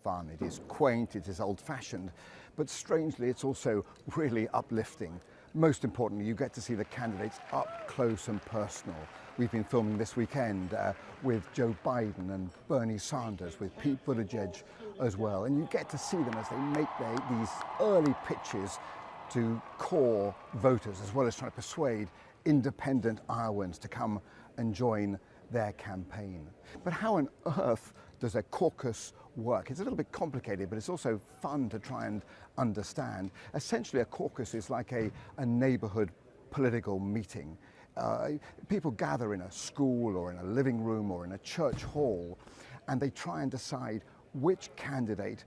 fun, it is quaint, it is old-fashioned, but strangely it's also really uplifting. Most importantly, you get to see the candidates up close and personal. We've been filming this weekend with Joe Biden and Bernie Sanders, with Pete Buttigieg as well, and you get to see them as they make these early pitches to core voters, as well as trying to persuade independent Iowans to come and join their campaign. But how on earth does a caucus work? It's a little bit complicated, but it's also fun to try and understand. Essentially, a caucus is like a neighborhood political meeting. People gather in a school or in a living room or in a church hall, and they try and decide which candidate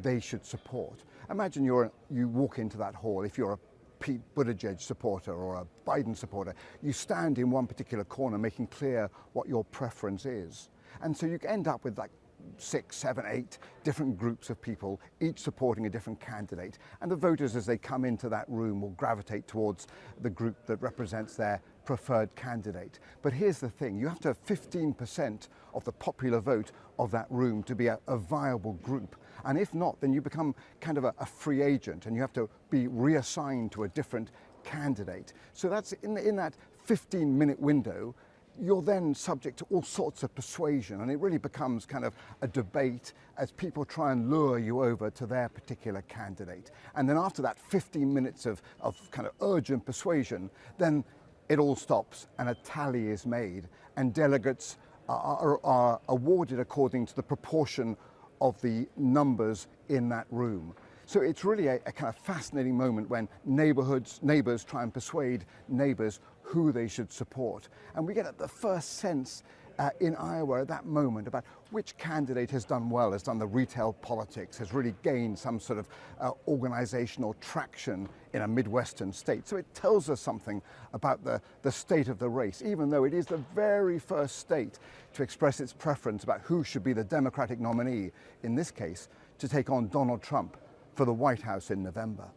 they should support. Imagine you walk into that hall. If you're a Pete Buttigieg supporter or a Biden supporter, you stand in one particular corner making clear what your preference is. And so you end up with like 6, 7, 8 different groups of people, each supporting a different candidate. And the voters, as they come into that room, will gravitate towards the group that represents their preferred candidate. But here's the thing, you have to have 15% of the popular vote of that room to be a viable group. And if not, then you become kind of a free agent and you have to be reassigned to a different candidate. So that's in that 15-minute window, you're then subject to all sorts of persuasion, and it really becomes kind of a debate as people try and lure you over to their particular candidate. And then after that 15 minutes of kind of urgent persuasion, then it all stops and a tally is made, and delegates are awarded according to the proportion of the numbers in that room. So it's really a kind of fascinating moment when neighbors try and persuade neighbors who they should support. And we get the first sense in Iowa at that moment about which candidate has done well, has done the retail politics, has really gained some sort of organizational traction in a Midwestern state. So it tells us something about the state of the race, even though it is the very first state to express its preference about who should be the Democratic nominee, in this case, to take on Donald Trump for the White House in November.